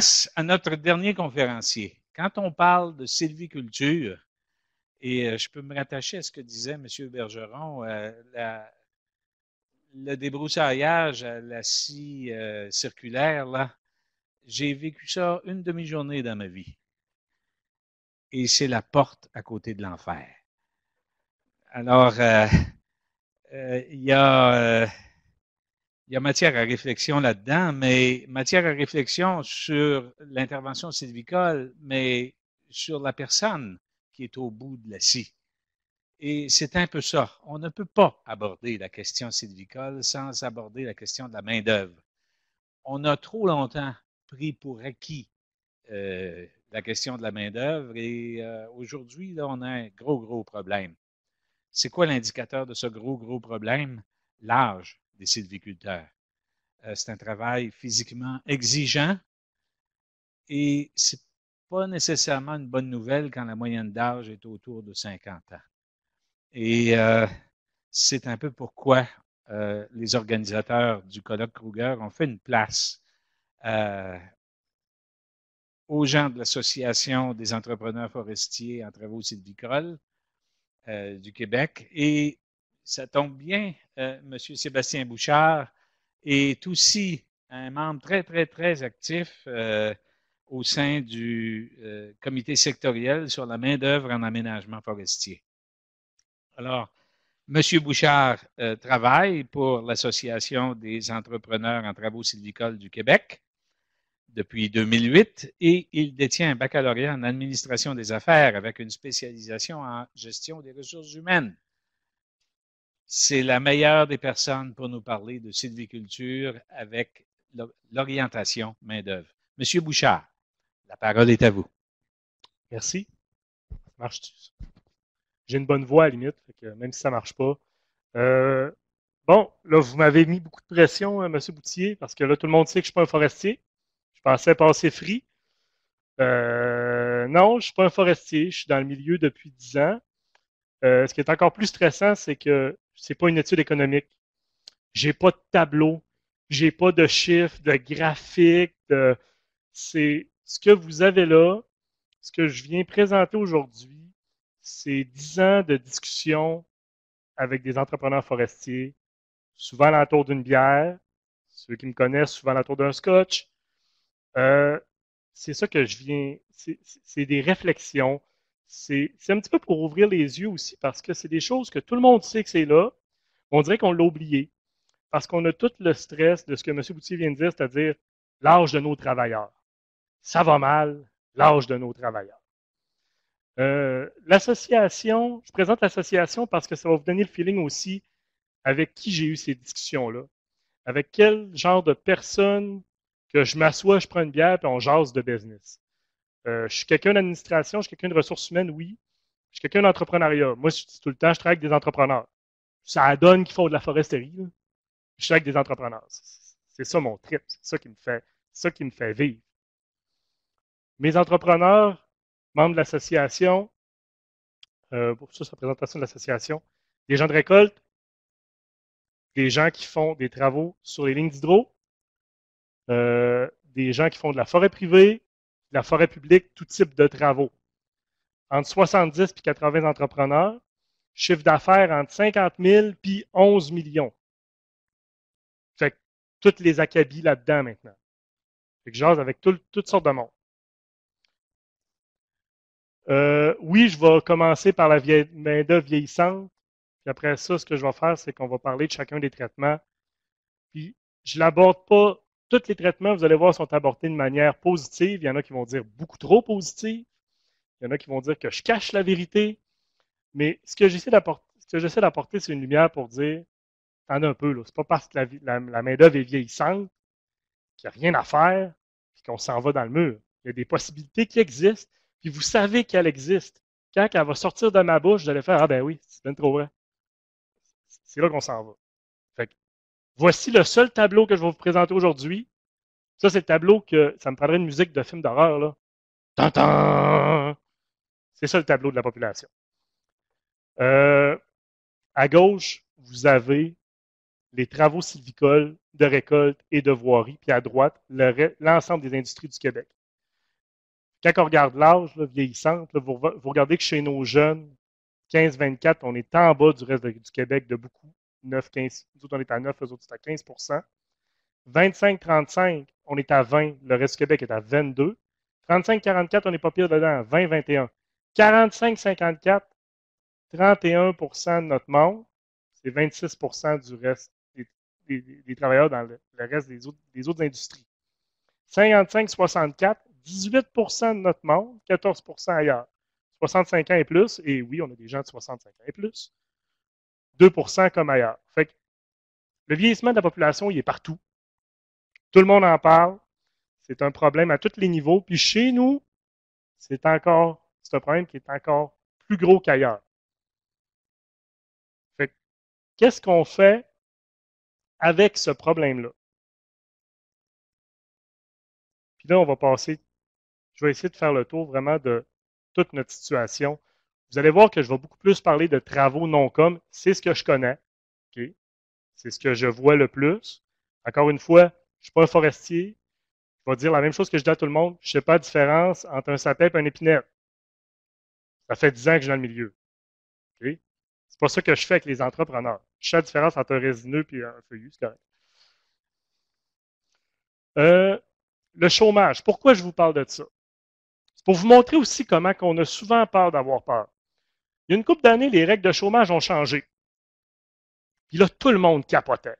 place à notre dernier conférencier. Quand on parle de sylviculture, et je peux me rattacher à ce que disait M. Bergeron, le débroussaillage à la scie circulaire, là, j'ai vécu ça une demi-journée dans ma vie. Et c'est la porte à côté de l'enfer. Alors, il y a matière à réflexion là-dedans, mais matière à réflexion sur l'intervention sylvicole, mais sur la personne qui est au bout de la scie. Et c'est un peu ça. On ne peut pas aborder la question sylvicole sans aborder la question de la main-d'œuvre. On a trop longtemps pris pour acquis la question de la main-d'œuvre et aujourd'hui, là, on a un gros problème. C'est quoi l'indicateur de ce gros problème? L'âge des sylviculteurs. C'est un travail physiquement exigeant et c'est pas nécessairement une bonne nouvelle quand la moyenne d'âge est autour de 50 ans. Et c'est un peu pourquoi les organisateurs du colloque Kruger ont fait une place aux gens de l'Association des entrepreneurs forestiers en travaux sylvicoles du Québec. Et ça tombe bien, M. Sébastien Bouchard est aussi un membre très actif au sein du comité sectoriel sur la main-d'œuvre en aménagement forestier. Alors, M. Bouchard travaille pour l'Association des entrepreneurs en travaux sylvicoles du Québec depuis 2008 et il détient un baccalauréat en administration des affaires avec une spécialisation en gestion des ressources humaines. C'est la meilleure des personnes pour nous parler de sylviculture avec l'orientation main-d'œuvre. Monsieur Bouchard, la parole est à vous. Merci. Marche-tu? J'ai une bonne voix à la limite, même si ça ne marche pas. Bon, là, vous m'avez mis beaucoup de pression, M. Boutier, parce que là, tout le monde sait que je ne suis pas un forestier. Je pensais passer free. Non, je ne suis pas un forestier. Je suis dans le milieu depuis 10 ans. Ce qui est encore plus stressant, c'est que ce n'est pas une étude économique. J'ai pas de tableau, j'ai pas de chiffres, de graphiques. C'est ce que vous avez là, ce que je viens présenter aujourd'hui, c'est 10 ans de discussion avec des entrepreneurs forestiers, souvent à l'entour d'une bière, ceux qui me connaissent, souvent à l'entour d'un scotch. C'est ça que je viens, c'est des réflexions. C'est un petit peu pour ouvrir les yeux aussi, parce que c'est des choses que tout le monde sait que c'est là. On dirait qu'on l'a oublié, parce qu'on a tout le stress de ce que M. Boutier vient de dire, c'est-à-dire l'âge de nos travailleurs. Ça va mal, l'âge de nos travailleurs. L'association, je présente l'association parce que ça va vous donner le feeling aussi avec qui j'ai eu ces discussions-là. Avec quel genre de personne que je m'assois, je prends une bière et on jase de business. Je suis quelqu'un d'administration, je suis quelqu'un de ressources humaines, oui. Je suis quelqu'un d'entrepreneuriat. Moi, je dis tout le temps, je travaille avec des entrepreneurs. Ça donne qu'ils font de la foresterie. Là. Je suis avec des entrepreneurs. C'est ça mon trip. C'est ça qui me fait vivre. Mes entrepreneurs, membres de l'association, pour ça, c'est la présentation de l'association, des gens de récolte, des gens qui font des travaux sur les lignes d'hydro, des gens qui font de la forêt privée, de la forêt publique, tout type de travaux. Entre 70 et 80 entrepreneurs, chiffre d'affaires entre 50 000 et 11 millions. Fait que toutes les acabis là-dedans maintenant. Fait que je jase avec toutes sortes de monde. Oui, je vais commencer par la main-d'œuvre vieillissante. Puis après ça, ce que je vais faire, c'est qu'on va parler de chacun des traitements. Puis je ne l'aborde pas. Tous les traitements, vous allez voir, sont abordés de manière positive. Il y en a qui vont dire beaucoup trop positive. Il y en a qui vont dire que je cache la vérité. Mais ce que j'essaie d'apporter, c'est une lumière pour dire, t'en as un peu, là. C'est pas parce que la main-d'œuvre est vieillissante qu'il n'y a rien à faire et qu'on s'en va dans le mur. Il y a des possibilités qui existent, puis vous savez qu'elles existent. Quand elle va sortir de ma bouche, vous allez faire, ah ben oui, c'est bien trop vrai. C'est là qu'on s'en va. Fait que, voici le seul tableau que je vais vous présenter aujourd'hui. Ça, c'est le tableau que ça me prendrait une musique de film d'horreur, là. Tantan! C'est ça le tableau de la population. À gauche, vous avez les travaux sylvicoles de récolte et de voirie, puis à droite, l'ensemble des industries du Québec. Quand on regarde l'âge vieillissante, là, vous regardez que chez nos jeunes, 15-24, on est en bas du reste du Québec de beaucoup. 9-15, nous autres, on est à 9, eux autres, c'est à 15 25-35, on est à 20, le reste du Québec est à 22. 35-44, on n'est pas pire dedans, 20-21. 45-54, 31 de notre monde, c'est 26 du reste des travailleurs dans le reste des autres industries. 55-64, 18 de notre monde, 14 ailleurs. 65 ans et plus, et oui, on a des gens de 65 ans et plus, 2 comme ailleurs. Fait que le vieillissement de la population, il est partout. Tout le monde en parle. C'est un problème à tous les niveaux. Puis chez nous, c'est un problème qui est encore plus gros qu'ailleurs. Fait que, qu'est-ce qu'on fait avec ce problème-là? Puis là, on va passer, je vais essayer de faire le tour vraiment de toute notre situation. Vous allez voir que je vais beaucoup plus parler de travaux non com. C'est ce que je connais. Okay? C'est ce que je vois le plus. Encore une fois, je ne suis pas un forestier. Je vais dire la même chose que je dis à tout le monde. Je ne sais pas la différence entre un sapin et un épinette. Ça fait 10 ans que je suis dans le milieu. Okay? C'est pas ça que je fais avec les entrepreneurs. Je sais la différence entre un résineux et un feuillu, c'est correct. Le chômage. Pourquoi je vous parle de ça? C'est pour vous montrer aussi comment on a souvent peur d'avoir peur. Il y a une couple d'années, les règles de chômage ont changé. Puis là, tout le monde capotait.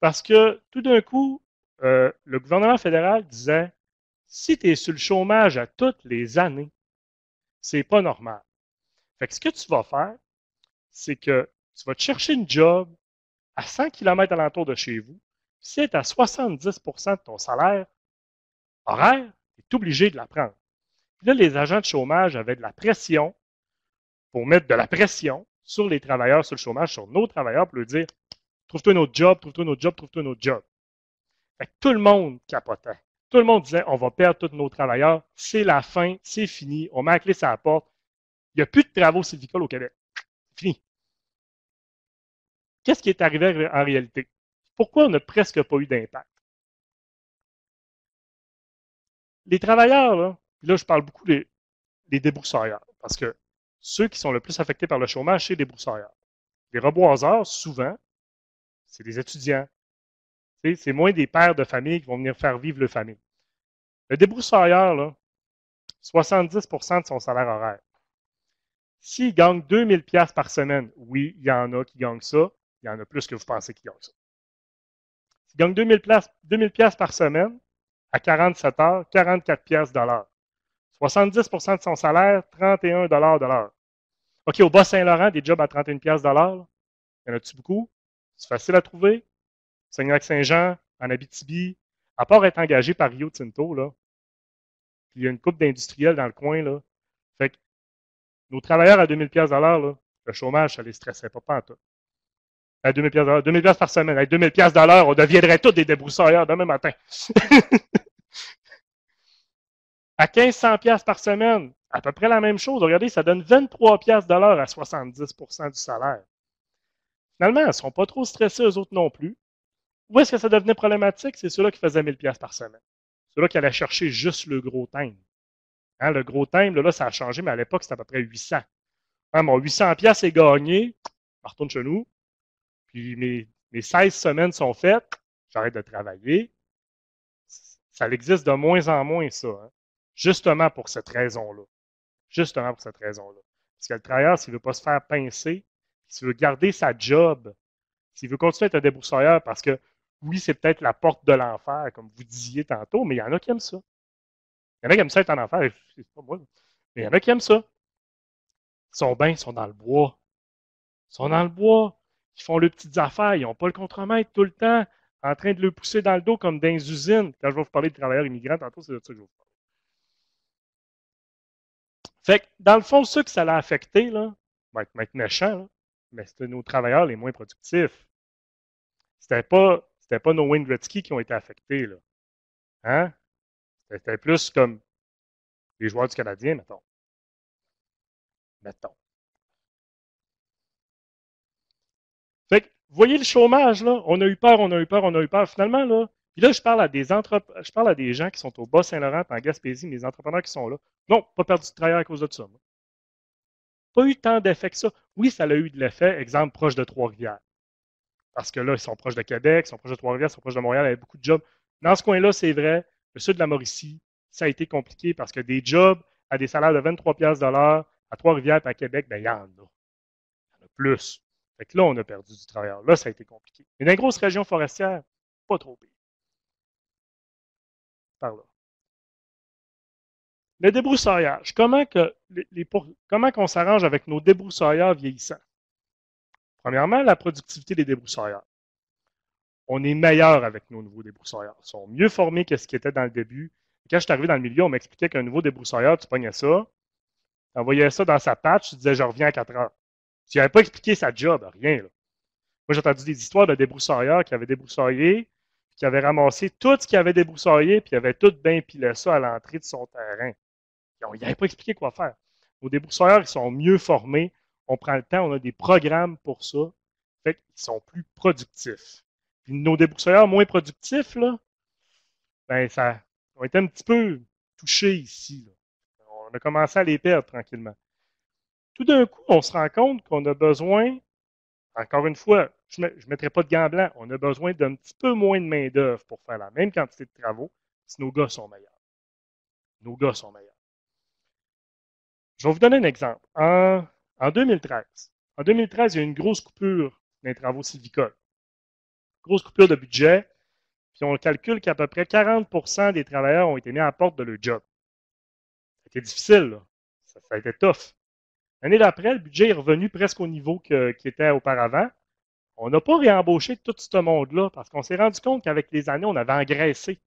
Parce que tout d'un coup, le gouvernement fédéral disait, si tu es sur le chômage à toutes les années, c'est pas normal. Fait que ce que tu vas faire, c'est que tu vas te chercher une job à 100 km alentour de chez vous. Si tu es à 70 de ton salaire horaire, tu es obligé de la prendre. Puis là, les agents de chômage avaient de la pression pour mettre de la pression sur les travailleurs sur le chômage, sur nos travailleurs, pour leur dire trouve-toi un autre job, trouve-toi un autre job, trouve-toi un autre job. Fait que tout le monde capotait. Tout le monde disait on va perdre tous nos travailleurs, c'est la fin, c'est fini, on met la clé sur la porte. Il n'y a plus de travaux sylvicoles au Québec. C'est fini. Qu'est-ce qui est arrivé en réalité? Pourquoi on n'a presque pas eu d'impact? Les travailleurs, là je parle beaucoup des débroussailleurs, parce que ceux qui sont le plus affectés par le chômage, c'est les débroussailleurs. Les reboiseurs, souvent, c'est des étudiants. C'est moins des pères de famille qui vont venir faire vivre leur famille. Le débroussailleur, là, 70 de son salaire horaire. S'il gagne 2000 pièces par semaine, oui, il y en a qui gagnent ça. Il y en a plus que vous pensez qui gagnent ça. S'il gagne 2000 pièces par semaine, à 47 heures, 44 pièces de l'heure. 70 de son salaire, 31 de l'heure. OK, au Bas-Saint-Laurent, des jobs à 31 pièces de l'heure. Il y en a-tu beaucoup? C'est facile à trouver. Saguenay-Lac-Saint-Jean, en Abitibi, à part être engagé par Rio Tinto, là, puis il y a une couple d'industriels dans le coin, là. Fait que nos travailleurs à 2000 pièces de l'heure, le chômage, ça les stressait pas en tout. À 2000 pièces de l'heure, 2000 pièces par semaine, à 2000 pièces de l'heure, on deviendrait tous des débroussailleurs demain matin. À 1500 pièces par semaine, à peu près la même chose. Regardez, ça donne 23 pièces de l'heure à 70 du salaire. Finalement, ils ne sont pas trop stressés, eux autres non plus. Où est-ce que ça devenait problématique? C'est ceux-là qui faisaient 1000 pièces par semaine. Ceux-là qui allaient chercher juste le gros time. Hein, le gros time, là, ça a changé, mais à l'époque, c'était à peu près 800. Hein, mon 800 pièces est gagné, je retourne chez nous, puis mes 16 semaines sont faites, j'arrête de travailler. Ça existe de moins en moins, ça. Hein, justement pour cette raison-là. Justement pour cette raison-là. Parce que le travailleur, s'il ne veut pas se faire pincer, s'il veut garder sa job, s'il veut continuer à être un débroussailleur, parce que oui, c'est peut-être la porte de l'enfer, comme vous disiez tantôt, mais il y en a qui aiment ça. Il y en a qui aiment ça être en enfer, c'est pas moi. Mais il y en a qui aiment ça. Ils sont bien, ils sont dans le bois. Ils sont dans le bois. Ils font leurs petites affaires. Ils n'ont pas le contremaître tout le temps, en train de le pousser dans le dos comme dans les usines. Quand je vais vous parler de travailleurs immigrants, tantôt, c'est de ça que je vais vous parler. Fait que, dans le fond, ceux que ça l'a affecté, là, va être méchant, là, mais c'était nos travailleurs les moins productifs. C'était pas nos Wayne Gretzky qui ont été affectés, là. Hein? C'était plus comme les joueurs du Canadien, mettons. Mettons. Fait que vous voyez le chômage, là? On a eu peur, on a eu peur, on a eu peur. Finalement, là, puis là, je parle à des gens qui sont au Bas-Saint-Laurent, en Gaspésie, mes entrepreneurs qui sont là. Non, pas perdu de travail à cause de ça. Moi. Pas eu tant d'effet que ça. Oui, ça a eu de l'effet, exemple, proche de Trois-Rivières. Parce que là, ils sont proches de Québec, ils sont proches de Trois-Rivières, ils sont proches de Montréal, il y avait beaucoup de jobs. Dans ce coin-là, c'est vrai, le sud de la Mauricie, ça a été compliqué parce que des jobs à des salaires de 23 de l'heure à Trois-Rivières et à Québec, ben, il y en a. Il y en a plus. Fait que là, on a perdu du travailleur. Là, ça a été compliqué. Mais dans les grosses régions forestières, pas trop pire. Par là. Le débroussaillage. Comment qu'on s'arrange avec nos débroussailleurs vieillissants? Premièrement, la productivité des débroussailleurs. On est meilleur avec nos nouveaux débroussailleurs. Ils sont mieux formés que ce qui était dans le début. Quand je suis arrivé dans le milieu, on m'expliquait qu'un nouveau débroussailleur, tu pognais ça, tu envoyais ça dans sa patch, tu disais je reviens à 4 heures. Tu n'avais pas expliqué sa job, rien. Là. Moi, j'ai entendu des histoires de débroussailleurs qui avaient débroussaillé, qui avaient ramassé tout ce qui avait débroussaillé, puis qui avaient tout bien pilé ça à l'entrée de son terrain. Ils n'avaient pas expliqué quoi faire. Nos débroussailleurs, ils sont mieux formés. On prend le temps, on a des programmes pour ça. Fait qu'ils sont plus productifs. Puis nos débroussailleurs moins productifs, là, ben, ça ont été un petit peu touchés ici. Là. On a commencé à les perdre tranquillement. Tout d'un coup, on se rend compte qu'on a besoin, encore une fois, je ne mettrai pas de gants blancs, on a besoin d'un petit peu moins de main-d'œuvre pour faire la même quantité de travaux si nos gars sont meilleurs. Nos gars sont meilleurs. Je vais vous donner un exemple. En 2013, il y a eu une grosse coupure dans les travaux sylvicoles. Grosse coupure de budget, puis on calcule qu'à peu près 40% des travailleurs ont été mis à la porte de leur job. C'était difficile, là. Ça a été tough. L'année d'après, le budget est revenu presque au niveau qu'il était auparavant. On n'a pas réembauché tout ce monde-là parce qu'on s'est rendu compte qu'avec les années, on avait engraissé.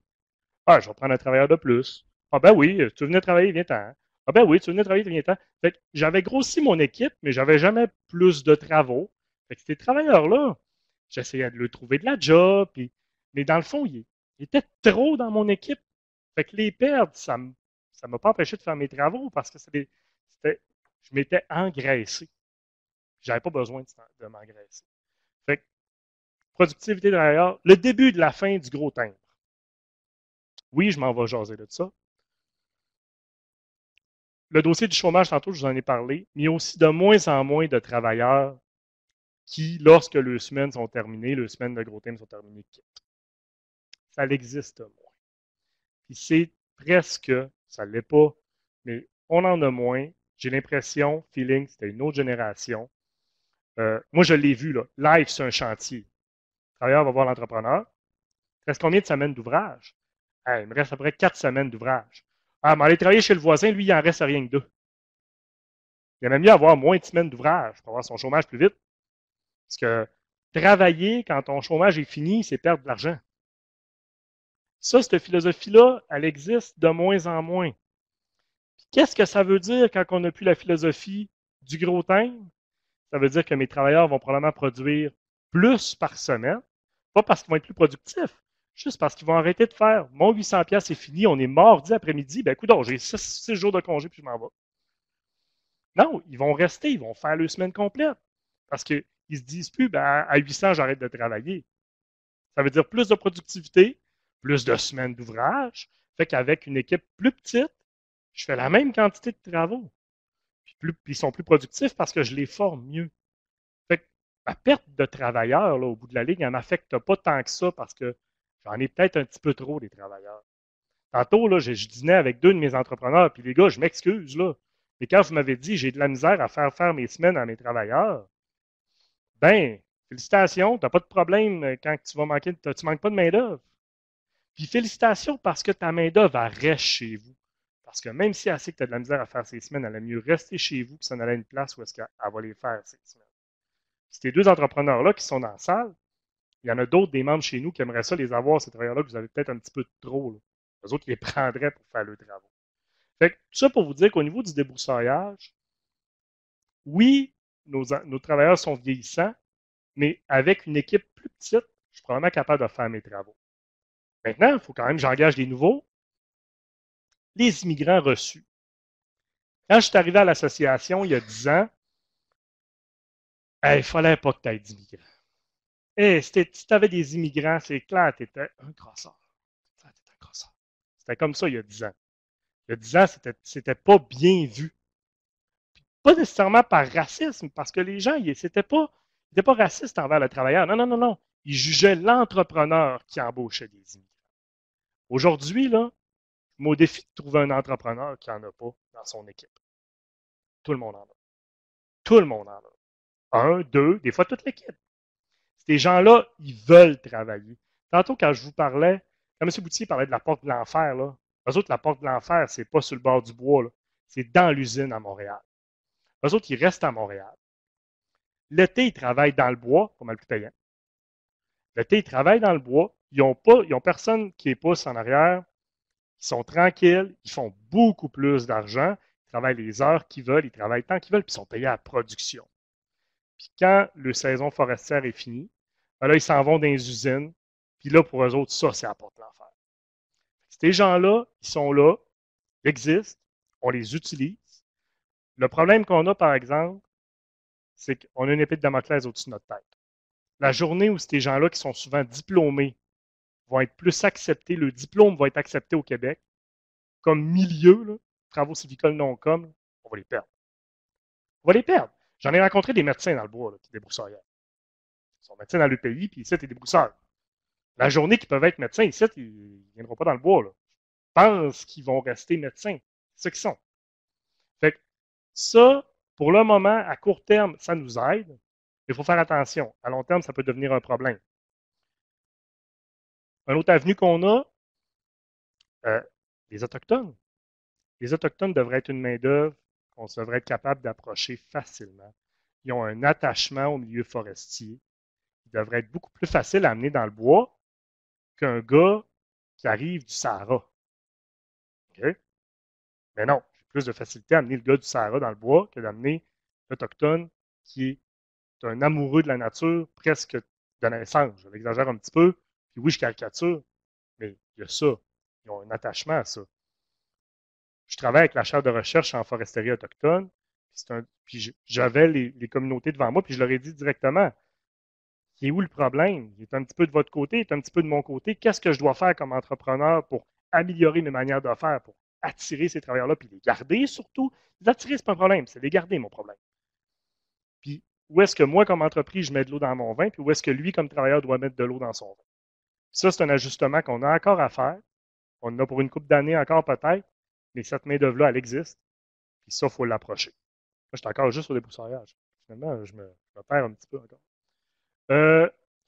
Ah, je vais prendre un travailleur de plus. Ah ben oui, tu venais travailler, viens-t'en. Ah ben oui, tu venais travailler, viens-t'en. Fait que j'avais grossi mon équipe, mais j'avais jamais plus de travaux. Fait que ces travailleurs-là, j'essayais de leur trouver de la job, mais dans le fond, ils étaient trop dans mon équipe. Fait que les perdre, ça ne m'a pas empêché de faire mes travaux parce que je m'étais engraissé. J'avais pas besoin de m'engraisser. Fait que, productivité de travailleur, le début de la fin du gros timbre. Oui, je m'en vais jaser de ça. Le dossier du chômage, tantôt, je vous en ai parlé, mais il y a aussi de moins en moins de travailleurs qui, lorsque leurs semaines sont terminées, leurs semaines de gros timbre sont terminées, quittent. Ça existe moins. Puis c'est presque, ça ne l'est pas, mais on en a moins. J'ai l'impression, feeling, c'était une autre génération. Moi, je l'ai vu, là. Live, c'est un chantier. Le travailleur va voir l'entrepreneur. Il reste combien de semaines d'ouvrage? Il me reste à peu près 4 semaines d'ouvrage. Ah, mais aller travailler chez le voisin, lui, il en reste rien que 2. Il aime mieux avoir moins de semaines d'ouvrage pour avoir son chômage plus vite. Parce que travailler quand ton chômage est fini, c'est perdre de l'argent. Ça, cette philosophie-là, elle existe de moins en moins. Qu'est-ce que ça veut dire quand on n'a plus la philosophie du gros timbre? Ça veut dire que mes travailleurs vont probablement produire plus par semaine, pas parce qu'ils vont être plus productifs, juste parce qu'ils vont arrêter de faire mon 800$ c'est fini, on est mardi après-midi, ben écoute, j'ai 6 jours de congé puis je m'en vais. Non, ils vont rester, ils vont faire leur semaine complète. Parce qu'ils ne se disent plus, ben, à 800, j'arrête de travailler. Ça veut dire plus de productivité, plus de semaines d'ouvrage. Fait qu'avec une équipe plus petite, je fais la même quantité de travaux. Puis ils sont plus productifs parce que je les forme mieux. Fait que ma perte de travailleurs, là, au bout de la ligne, elle ne m'affecte pas tant que ça parce que j'en ai peut-être un petit peu trop des travailleurs. Tantôt, là, je dînais avec 2 de mes entrepreneurs, puis les gars, je m'excuse, là. Mais quand vous m'avez dit j'ai de la misère à faire mes semaines à mes travailleurs, ben, félicitations, tu n'as pas de problème quand tu vas manquer, tu manques pas de main-d'œuvre. Puis félicitations parce que ta main-d'œuvre, reste chez vous. Parce que même si elle sait que tu as de la misère à faire ses semaines, elle aime mieux rester chez vous que s'en aller à une place où est-ce qu'elle va les faire, ces semaines. Ces 2 entrepreneurs-là qui sont dans la salle, il y en a d'autres, des membres chez nous, qui aimeraient ça les avoir, ces travailleurs-là, que vous avez peut-être un petit peu de trop. Là. Les autres, ils les prendraient pour faire leurs travaux. Fait que, tout ça pour vous dire qu'au niveau du débroussaillage, oui, nos travailleurs sont vieillissants, mais avec une équipe plus petite, je suis probablement capable de faire mes travaux. Maintenant, il faut quand même que j'engage des nouveaux. Les immigrants reçus. Quand je suis arrivé à l'association il y a 10 ans, il ne fallait pas que tu aies d'immigrants. Hey, si tu avais des immigrants, c'est clair, tu étais un crosseur. C'était comme ça il y a 10 ans. Il y a 10 ans, c'était pas bien vu. Pas nécessairement par racisme, parce que les gens, ils n'étaient pas racistes envers le travailleur. Non, non, non, non. Ils jugeaient l'entrepreneur qui embauchait des immigrants. Aujourd'hui, là, je mets au défi de trouver un entrepreneur qui n'en a pas dans son équipe. Tout le monde en a. Tout le monde en a. Un, deux, des fois toute l'équipe. Ces gens-là, ils veulent travailler. Tantôt, quand je vous parlais, quand M. Boutier parlait de la porte de l'enfer, là, eux autres, la porte de l'enfer, c'est pas sur le bord du bois, là. C'est dans l'usine à Montréal. Eux autres, ils restent à Montréal. L'été, ils travaillent dans le bois, pas mal plus payant. L'été, ils travaillent dans le bois. Ils n'ont personne qui les pousse en arrière. Ils sont tranquilles. Ils font beaucoup plus d'argent. Ils travaillent les heures qu'ils veulent. Ils travaillent tant qu'ils veulent. Puis ils sont payés à la production. Puis quand la saison forestière est finie, ben là, ils s'en vont dans les usines. Puis là, pour eux autres, ça, c'est la porte de l'enfer. Ces gens-là, ils sont là, ils existent, on les utilise. Le problème qu'on a, par exemple, c'est qu'on a une épée de Damoclès au-dessus de notre tête. La journée où ces gens-là, qui sont souvent diplômés, vont être plus acceptés, le diplôme va être accepté au Québec, comme milieu, là, travaux civicoles non com, on va les perdre. On va les perdre. J'en ai rencontré des médecins dans le bois là, qui débroussaillent. Ils sont médecins dans le pays, puis ici, ils débrousseurs. La journée qu'ils peuvent être médecins ici, ils ne viendront pas dans le bois. Là. Je pense qu'ils vont rester médecins. C'est ce qu'ils sont. Fait que ça, pour le moment, à court terme, ça nous aide. Mais il faut faire attention. À long terme, ça peut devenir un problème. Un autre avenue qu'on a, les Autochtones. Les Autochtones devraient être une main-d'œuvre qu'on devrait être capable d'approcher facilement. Ils ont un attachement au milieu forestier. Ils devraient être beaucoup plus faciles à amener dans le bois qu'un gars qui arrive du Sahara. OK? Mais non, j'ai plus de facilité à amener le gars du Sahara dans le bois que d'amener l'Autochtone qui est un amoureux de la nature presque de naissance. Je l'exagère un petit peu. Puis oui, je caricature, mais il y a ça. Ils ont un attachement à ça. Je travaille avec la chaire de recherche en foresterie autochtone. Puis j'avais les communautés devant moi, puis je leur ai dit directement, il est où le problème? Il est un petit peu de votre côté, il est un petit peu de mon côté. Qu'est-ce que je dois faire comme entrepreneur pour améliorer mes manières de faire, pour attirer ces travailleurs-là, puis les garder surtout? Les attirer, c'est pas un problème, c'est les garder, mon problème. Puis où est-ce que moi, comme entreprise, je mets de l'eau dans mon vin, puis où est-ce que lui, comme travailleur, doit mettre de l'eau dans son vin? Puis ça, c'est un ajustement qu'on a encore à faire. On en a pour une couple d'années encore peut-être, mais cette main-d'œuvre-là, elle existe. Puis ça, il faut l'approcher. Moi, je suis encore juste au débroussaillage. Finalement, je me perds un petit peu encore.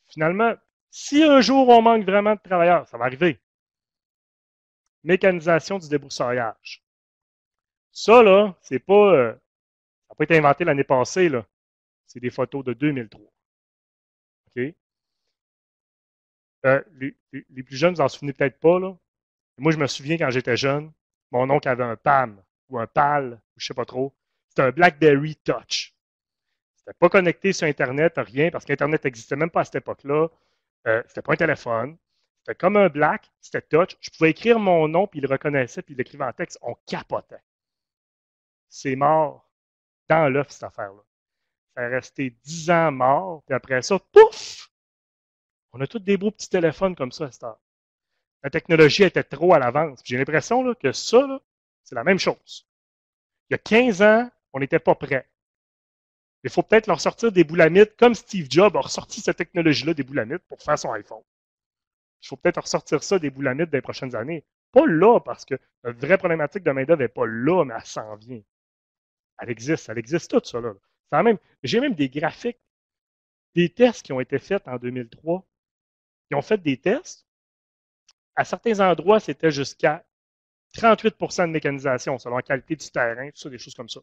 Finalement, si un jour on manque vraiment de travailleurs, ça va arriver. Mécanisation du débroussaillage. Ça, là, c'est pas. Ça n'a pas été inventé l'année passée, là. C'est des photos de 2003. OK? Les plus jeunes, vous en souvenez peut-être pas, là. Moi, je me souviens quand j'étais jeune, mon oncle avait un PAM ou un PAL, je ne sais pas trop. C'était un BlackBerry Touch. C'était pas connecté sur Internet, rien, parce qu'Internet n'existait même pas à cette époque-là. C'était pas un téléphone. C'était comme un Black, c'était Touch. Je pouvais écrire mon nom, puis il le reconnaissait, puis il l'écrivait en texte. On capotait. C'est mort dans l'œuf, cette affaire-là. Ça est resté 10 ans mort, puis après ça, pouf! On a tous des beaux petits téléphones comme ça à cette heure. La technologie était trop à l'avance. J'ai l'impression là, que ça, là, c'est la même chose. Il y a 15 ans, on n'était pas prêt. Il faut peut-être leur sortir des boulamites, comme Steve Jobs a ressorti cette technologie-là des boulamites pour faire son iPhone. Il faut peut-être ressortir ça des boulamites des prochaines années. Pas là, parce que la vraie problématique de main-d'œuvre n'est pas là, mais elle s'en vient. Elle existe tout ça. Là. J'ai même des graphiques, des tests qui ont été faits en 2003. Ils ont fait des tests. À certains endroits, c'était jusqu'à 38 de mécanisation selon la qualité du terrain, tout ça, des choses comme ça.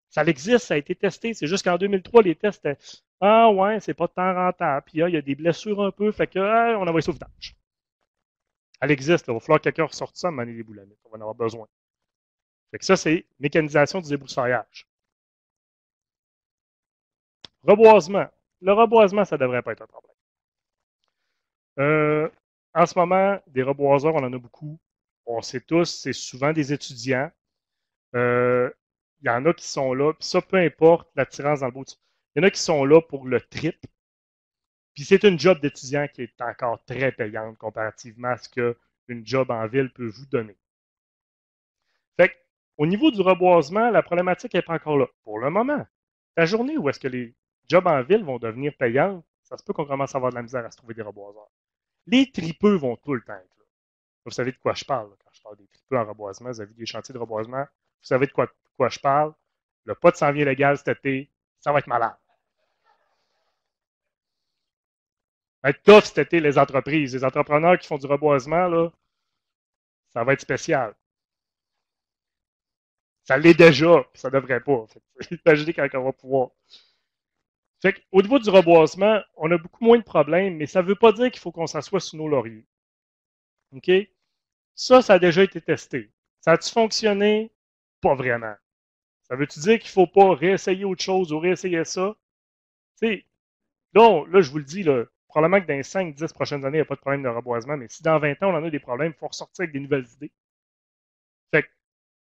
Ça existe, ça a été testé. C'est juste qu'en 2003, les tests étaient ah ouais, c'est pas tant rentable. Puis il y a des blessures un peu, fait que on envoie ça au vidange. Elle existe, là. Il va falloir que quelqu'un ressorte ça à manier les boulamites. On va en avoir besoin. Fait que ça, c'est mécanisation du débroussaillage. Reboisement. Le reboisement, ça ne devrait pas être un problème. En ce moment, des reboiseurs, on en a beaucoup. On sait tous, c'est souvent des étudiants. Il y en a qui sont là, puis ça, peu importe l'attirance dans le bout. Il y en a qui sont là pour le trip. Puis c'est une job d'étudiant qui est encore très payante comparativement à ce qu'une job en ville peut vous donner. Fait que, au niveau du reboisement, la problématique n'est pas encore là. Pour le moment, la journée où est-ce que les jobs en ville vont devenir payants, ça se peut qu'on commence à avoir de la misère à se trouver des reboiseurs. Les tripeux vont tout le temps être là. Vous savez de quoi je parle quand je parle des tripeux en reboisement. Vous avez des chantiers de reboisement. Vous savez de quoi je parle. Le pot s'en vient légal cet été. Ça va être malade. Ça va être tough cet été, les entreprises. Les entrepreneurs qui font du reboisement, là, ça va être spécial. Ça l'est déjà, puis ça devrait pas. Imaginez quand on va pouvoir. Fait au niveau du reboisement, on a beaucoup moins de problèmes, mais ça ne veut pas dire qu'il faut qu'on s'assoie sous nos lauriers. OK? Ça a déjà été testé. Ça a-tu fonctionné? Pas vraiment. Ça veut-tu dire qu'il ne faut pas réessayer autre chose ou réessayer ça? Tu sais, là, je vous le dis, là, probablement que dans les 5-10 prochaines années, il n'y a pas de problème de reboisement, mais si dans 20 ans, on en a des problèmes, il faut ressortir avec des nouvelles idées. Fait que,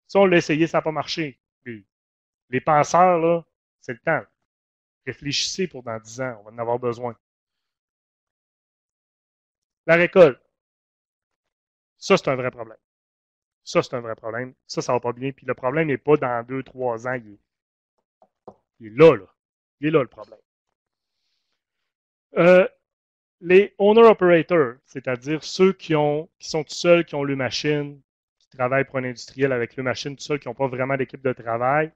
si on l'a essayé, ça n'a pas marché. Les penseurs, là, c'est le temps. Réfléchissez pour dans 10 ans, on va en avoir besoin. La récolte, ça, c'est un vrai problème. Ça, c'est un vrai problème. Ça va pas bien. Puis le problème n'est pas dans 2-3 ans. Il est là, là. Il est là, le problème. Les owner-operators, c'est-à-dire ceux qui sont tout seuls, qui ont le machine, qui travaillent pour un industriel avec le machine tout seul, qui n'ont pas vraiment d'équipe de travail,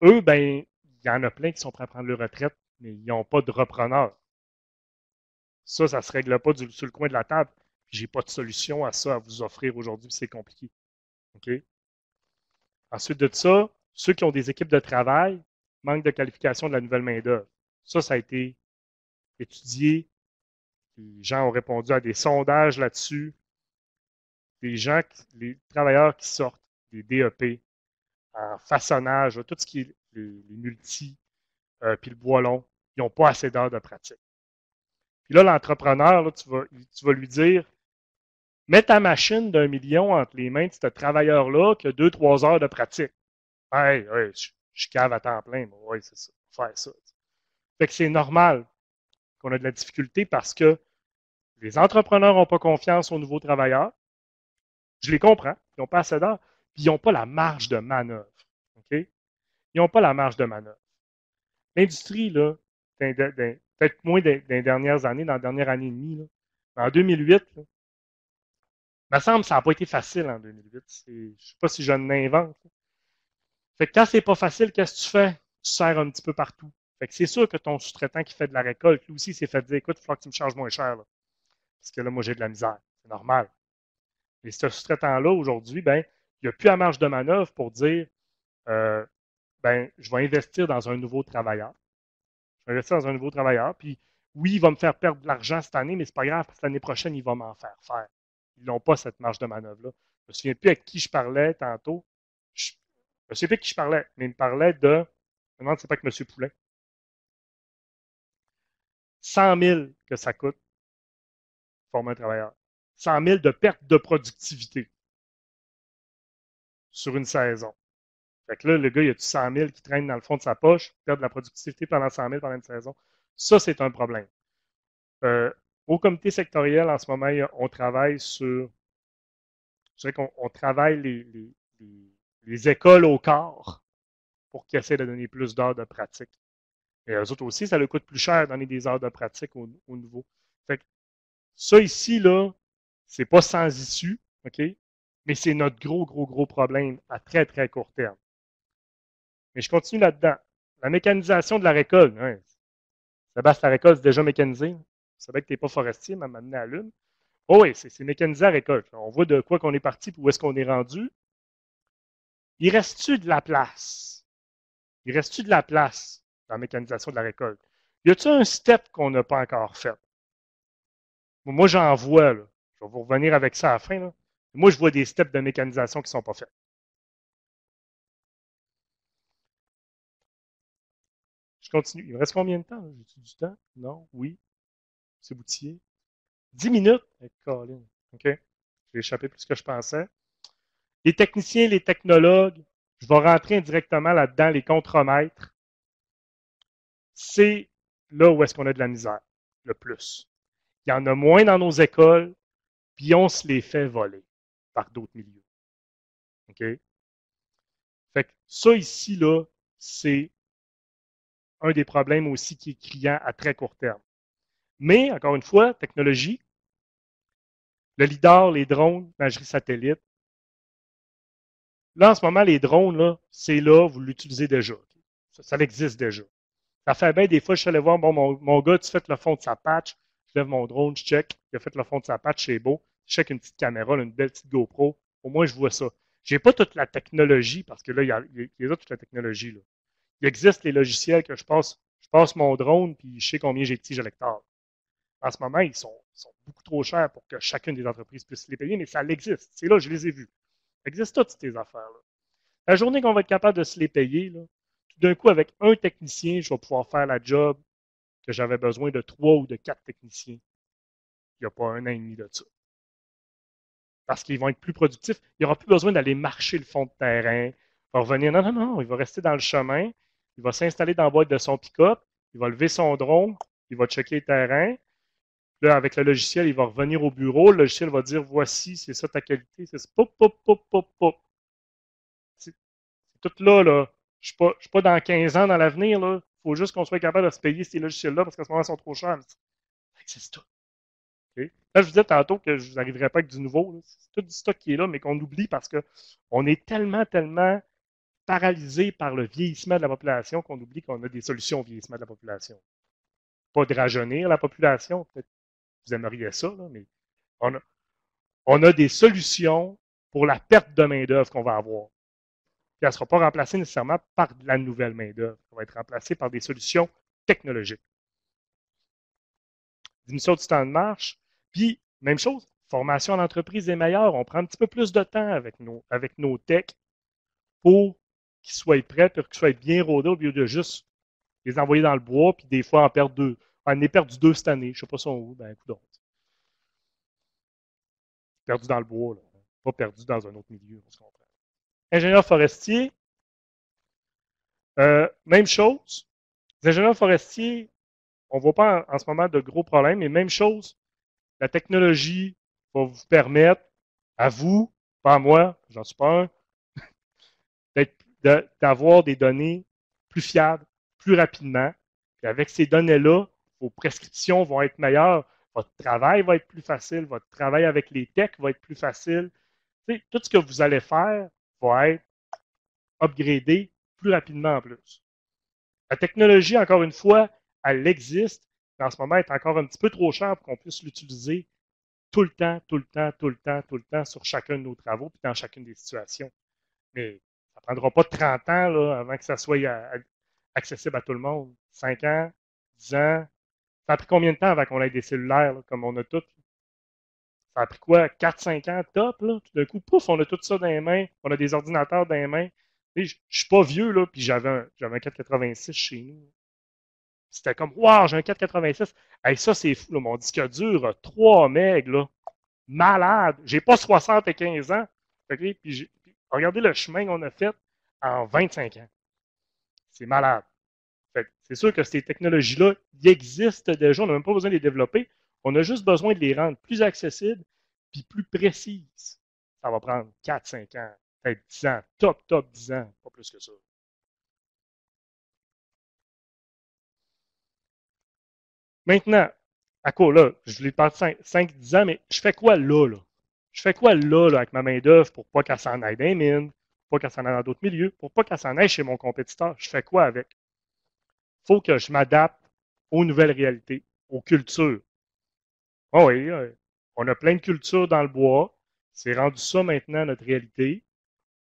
eux, ben, il y en a plein qui sont prêts à prendre leur retraite, mais ils n'ont pas de repreneur. Ça ne se règle pas sur le coin de la table. J'ai pas de solution à ça à vous offrir aujourd'hui, c'est compliqué. OK? Ensuite de ça, ceux qui ont des équipes de travail, manque de qualification de la nouvelle main-d'œuvre. Ça a été étudié. Les gens ont répondu à des sondages là-dessus. Les travailleurs qui sortent des DEP en façonnage, tout ce qui est les multis, puis le bois long, ils n'ont pas assez d'heures de pratique. Puis là, l'entrepreneur, là, tu vas lui dire, mets ta machine d'1 million entre les mains de ce travailleur-là qui a 2-3 heures de pratique. Hey, je cave à temps plein, mais oui, c'est ça, faire ça. Fait que c'est normal qu'on a de la difficulté parce que les entrepreneurs n'ont pas confiance aux nouveaux travailleurs. Je les comprends, ils n'ont pas assez d'heures, puis ils n'ont pas la marge de manœuvre. OK? Ils n'ont pas la marge de manœuvre. L'industrie, là, peut-être moins dans les dernières années, dans la dernière année et demie, là, en 2008, là, il me semble que ça n'a pas été facile en 2008. Je ne sais pas si je n'invente. Fait que quand c'est pas facile, qu'est-ce que tu fais? Tu sers un petit peu partout. Fait que c'est sûr que ton sous-traitant qui fait de la récolte, lui aussi, s'est fait dire, écoute, il faut que tu me charges moins cher, là. Parce que là, moi, j'ai de la misère. C'est normal. Et ce sous-traitant-là, aujourd'hui, ben, il n'y a plus la marge de manœuvre pour dire, ben, je vais investir dans un nouveau travailleur. Je vais investir dans un nouveau travailleur, puis oui, il va me faire perdre de l'argent cette année, mais c'est pas grave, parce que l'année prochaine, il va m'en faire faire. Ils n'ont pas cette marge de manœuvre-là. Je me souviens plus avec qui je parlais tantôt. Je ne sais plus avec qui je parlais, mais il me parlait de, je me demande si c'est pas avec M. Poulet. 100 000 que ça coûte former un travailleur. 100 000 de perte de productivité sur une saison. Fait que là, le gars, il a du 100 000 qui traîne dans le fond de sa poche, perdre de la productivité pendant 100 000 pendant une saison. Ça, c'est un problème. Au comité sectoriel, en ce moment, on travaille sur. Je dirais qu'on travaille les écoles au corps pour qu'ils essaient de donner plus d'heures de pratique. Et eux autres aussi, ça leur coûte plus cher de donner des heures de pratique au nouveau. Fait que ça ici, là, c'est pas sans issue, OK? Mais c'est notre gros problème à très, très court terme. Mais je continue là-dedans. La mécanisation de la récolte. Hein. Sébastien, la récolte, c'est déjà mécanisé. Vous savez que tu n'es pas forestier, m'a amené à l'une. Oh oui, c'est mécanisé à récolte. On voit de quoi qu'on est parti et où est-ce qu'on est rendu. Il reste-tu de la place? Il reste-tu de la place dans la mécanisation de la récolte? Y a-t-il un step qu'on n'a pas encore fait? Moi, j'en vois, là. Je vais vous revenir avec ça à la fin. Là. Moi, je vois des steps de mécanisation qui ne sont pas faits. Je continue. Il me reste combien de temps? J'ai-tu du temps? Non? Oui? C'est boutier? 10 minutes? Colin. OK. J'ai échappé plus que je pensais. Les techniciens, les technologues, je vais rentrer indirectement là-dedans, les contremaîtres. C'est là où est-ce qu'on a de la misère. le plus. Il y en a moins dans nos écoles, puis on se les fait voler par d'autres milieux. OK? Fait que ça ici, là, c'est un des problèmes aussi qui est criant à très court terme. Mais, encore une fois, technologie, le lidar, les drones, l'imagerie satellite. Là, en ce moment, les drones, là, c'est là, vous l'utilisez déjà. Ça existe déjà. Ça fait bien des fois, je suis allé voir, bon, mon gars, tu fais le fond de sa patch, je lève mon drone, je check, il a fait le fond de sa patch, c'est beau. Je check une petite caméra, une belle petite GoPro. Au moins, je vois ça. J'ai pas toute la technologie, parce que là, il y a toute la technologie. Là. Il existe les logiciels que je passe mon drone, puis je sais combien j'ai de tiges électeurs. En ce moment, ils sont beaucoup trop chers pour que chacune des entreprises puisse les payer, mais ça existe. C'est là, je les ai vus. Ça existe toutes ces affaires-là. La journée qu'on va être capable de se les payer, là, tout d'un coup, avec un technicien, je vais pouvoir faire la job que j'avais besoin de 3 ou de 4 techniciens il n'y a pas un an et demi de ça. Parce qu'ils vont être plus productifs. Il n'y aura plus besoin d'aller marcher le fond de terrain. Il va revenir. Non, non, non, il va rester dans le chemin. Il va s'installer dans la boîte de son pick-up. Il va lever son drone. Il va checker le terrain. Là, avec le logiciel, il va revenir au bureau. Le logiciel va dire voici, c'est ça ta qualité. C'est pop, pop, pop, pop, pop. C'est tout là, là. Je ne suis pas dans 15 ans dans l'avenir. Il faut juste qu'on soit capable de se payer ces logiciels-là parce qu'à ce moment, ils sont trop chers. C'est tout. Okay? Là, je vous disais tantôt que je n'arriverais pas avec du nouveau. C'est tout du stock qui est là, mais qu'on oublie parce qu'on est tellement, tellement paralysé par le vieillissement de la population qu'on oublie qu'on a des solutions au vieillissement de la population. Pas de rajeunir la population, peut-être que vous aimeriez ça, là, mais on a, on a des solutions pour la perte de main-d'œuvre qu'on va avoir. Puis elle ne sera pas remplacée nécessairement par de la nouvelle main-d'œuvre. Elle va être remplacée par des solutions technologiques. Diminution du temps de marche. Puis, même chose, formation en entreprise est meilleure. On prend un petit peu plus de temps avec nos techs pour qu'ils soient prêts, pour qu'ils soient bien rodés au lieu de juste les envoyer dans le bois, puis des fois en perdre deux. On est perdu 2 cette année. Je ne sais pas son où. Ben, écoute, perdu dans le bois, là. Pas perdu dans un autre milieu, on se comprend. Ingénieur forestier, même chose. Les ingénieurs forestiers, on ne voit pas en ce moment de gros problèmes, mais même chose, la technologie va vous permettre, à vous, pas à moi, j'en suis pas un, d'avoir des données plus fiables, plus rapidement. Puis avec ces données-là, vos prescriptions vont être meilleures, votre travail va être plus facile, votre travail avec les techs va être plus facile. Tout ce que vous allez faire va être upgradé plus rapidement en plus. La technologie, encore une fois, elle existe, mais en ce moment, elle est encore un petit peu trop chère pour qu'on puisse l'utiliser tout le temps, tout le temps, tout le temps, tout le temps sur chacun de nos travaux puis dans chacune des situations. Mais ça ne prendra pas 30 ans là, avant que ça soit accessible à tout le monde. 5 ans, 10 ans. Ça a pris combien de temps avant qu'on ait des cellulaires là, comme on a tous? Ça a pris quoi? 4-5 ans top, là? Tout d'un coup, pouf, on a tout ça dans les mains. On a des ordinateurs dans les mains. Je ne suis pas vieux, là, puis j'avais un 486 chez nous. C'était comme, waouh, j'ai un 486. Hey, ça, c'est fou, là. Mon disque dur a 3 MB, là. Malade. J'ai pas 75 ans. Okay? Puis regardez le chemin qu'on a fait en 25 ans. C'est malade. C'est sûr que ces technologies-là, ils existent déjà. On n'a même pas besoin de les développer. On a juste besoin de les rendre plus accessibles puis plus précises. Ça va prendre 4-5 ans, peut-être 10 ans, top 10 ans, pas plus que ça. Maintenant, à quoi là? Je voulais parler de 5-10 ans, mais je fais quoi là? Je fais quoi là, avec ma main-d'œuvre pour pas qu'elle s'en aille dans les mines, pour pas qu'elle s'en aille dans d'autres milieux, pour pas qu'elle s'en aille chez mon compétiteur? Je fais quoi avec? Il faut que je m'adapte aux nouvelles réalités, aux cultures. Oh oui, on a plein de cultures dans le bois. C'est rendu ça maintenant notre réalité.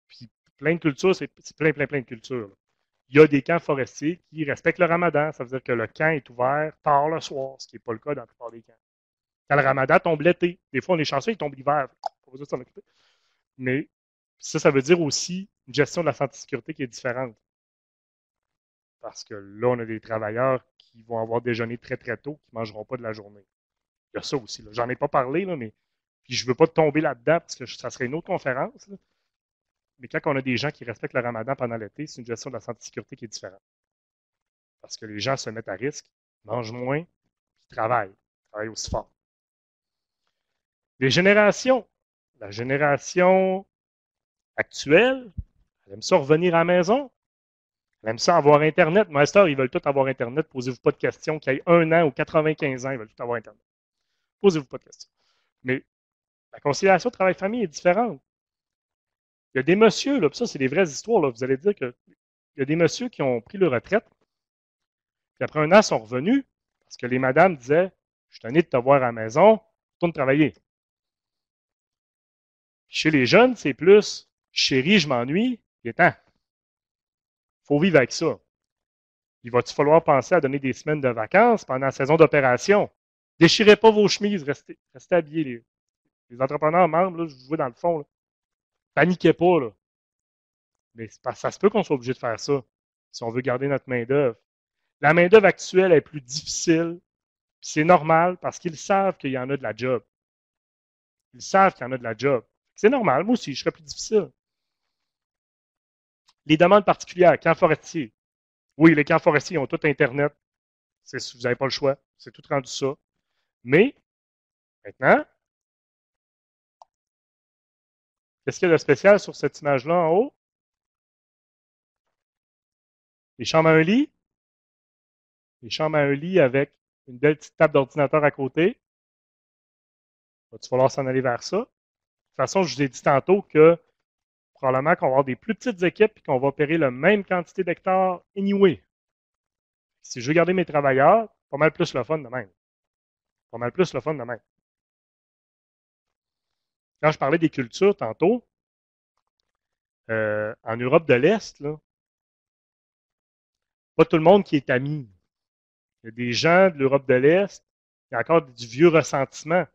Puis plein de cultures, c'est plein de cultures. Là. Il y a des camps forestiers qui respectent le ramadan. Ça veut dire que le camp est ouvert tard le soir, ce qui n'est pas le cas dans la plupart des camps. Quand le ramadan tombe l'été, des fois on est chanceux, il tombe l'hiver. Pas besoin de s'en occuper. Mais ça veut dire aussi une gestion de la santé et sécurité qui est différente. Parce que là, on a des travailleurs qui vont avoir déjeuné très très tôt, qui ne mangeront pas de la journée. Il y a ça aussi. J'en ai pas parlé, là, mais puis je ne veux pas tomber là-dedans parce que ça serait une autre conférence. Là. Mais quand on a des gens qui respectent le ramadan pendant l'été, c'est une gestion de la santé et sécurité qui est différente. Parce que les gens se mettent à risque, mangent moins, qui travaillent aussi fort. Les générations. La génération actuelle, elle aime ça revenir à la maison. Elle aime ça avoir Internet. Master, ils veulent tous avoir Internet. Posez-vous pas de questions. Qu'il y ait 1 an ou 95 ans, ils veulent tous avoir Internet. Posez-vous pas de questions. Mais la conciliation travail-famille est différente. Il y a des messieurs, là, puis ça, c'est des vraies histoires. Là, vous allez dire qu'il y a des messieurs qui ont pris leur retraite, puis après 1 an, sont revenus parce que les madames disaient je suis tanné de te voir à la maison, retourne travailler. Chez les jeunes, c'est plus chérie, je m'ennuie, il est temps. Il faut vivre avec ça. Il va-tu falloir penser à donner des semaines de vacances pendant la saison d'opération? Déchirez pas vos chemises, restez habillés. Les entrepreneurs membres, là, je vous vois dans le fond, là. Paniquez pas, là. Mais ça se peut qu'on soit obligé de faire ça si on veut garder notre main-d'œuvre. La main-d'œuvre actuelle est plus difficile, puis c'est normal parce qu'ils savent qu'il y en a de la job. Ils savent qu'il y en a de la job. C'est normal, moi aussi, je serais plus difficile. Les demandes particulières, camps forestiers. Oui, les camps forestiers ont tout Internet. Vous n'avez pas le choix. C'est tout rendu ça. Mais, maintenant, qu'est-ce qu'il y a de spécial sur cette image-là en haut? Les chambres à un lit. Les chambres à un lit avec une belle petite table d'ordinateur à côté. Il va falloir s'en aller vers ça. De toute façon, je vous ai dit tantôt que probablement qu'on va avoir des plus petites équipes et qu'on va opérer la même quantité d'hectares anyway. Si je veux garder mes travailleurs, pas mal plus le fun de même. Pas mal plus le fun de même. Quand je parlais des cultures tantôt, en Europe de l'Est, là, pas tout le monde qui est ami. Il y a des gens de l'Europe de l'Est, il y a encore du vieux ressentiment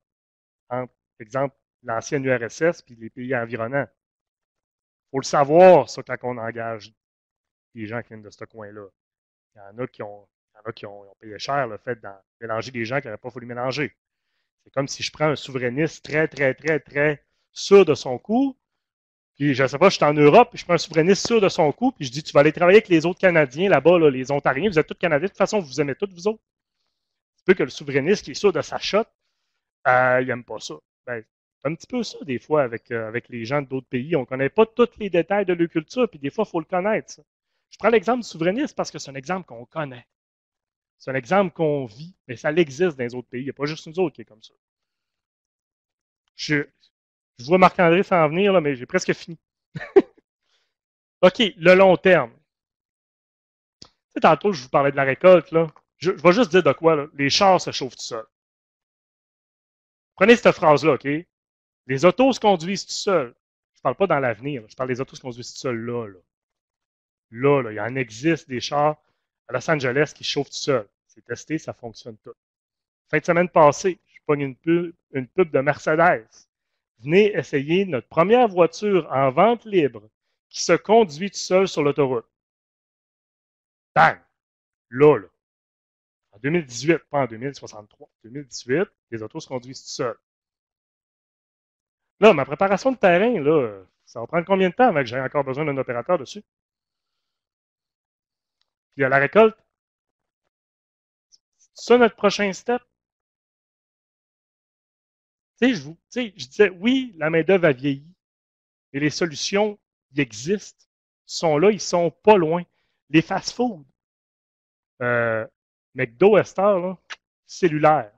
entre, par exemple, l'ancienne URSS et les pays environnants. Il faut le savoir, ça, quand on engage des gens qui viennent de ce coin-là. Il y en a qui ont payé cher le fait de mélanger des gens qui n'auraient pas fallu mélanger. C'est comme si je prends un souverainiste très, très, très, très sûr de son coup, puis je ne sais pas, je suis en Europe, puis je prends un souverainiste sûr de son coup, puis je dis, tu vas aller travailler avec les autres Canadiens là-bas, là, les Ontariens, vous êtes tous Canadiens, de toute façon, vous vous aimez tous, vous autres. C'est peu que le souverainiste qui est sûr de sa shot, il n'aime pas ça. Ben, c'est un petit peu ça, des fois, avec les gens d'autres pays. On ne connaît pas tous les détails de leur culture, puis des fois, il faut le connaître. Ça. Je prends l'exemple du souverainiste parce que c'est un exemple qu'on connaît. C'est un exemple qu'on vit, mais ça existe dans les autres pays. Il n'y a pas juste nous autres qui est comme ça. Je vois Marc-André s'en venir, là, mais j'ai presque fini. OK, le long terme. Tu sais, tantôt, je vous parlais de la récolte, là. Je vais juste dire de quoi, là. Les chars se chauffent tout seuls. Prenez cette phrase-là, OK? Les autos se conduisent tout seuls. Je ne parle pas dans l'avenir. Je parle des autos se conduisent tout seuls là, là. Là, il y en existe des chars à Los Angeles qui chauffent tout seuls. C'est testé, ça fonctionne tout. Fin de semaine passée, je pogne une pub de Mercedes. Venez essayer notre première voiture en vente libre qui se conduit tout seul sur l'autoroute. Bang! Là. En 2018, pas en 2063. En 2018, les autos se conduisent tout seuls. Là, ma préparation de terrain, là, ça va prendre combien de temps avant que j'aie encore besoin d'un opérateur dessus? Puis à la récolte, c'est ça notre prochain step? Tu sais, je disais, oui, la main-d'œuvre a vieilli, mais les solutions, ils existent, ils sont là, ils sont pas loin. Les fast-foods, McDo, Esther, là, cellulaire.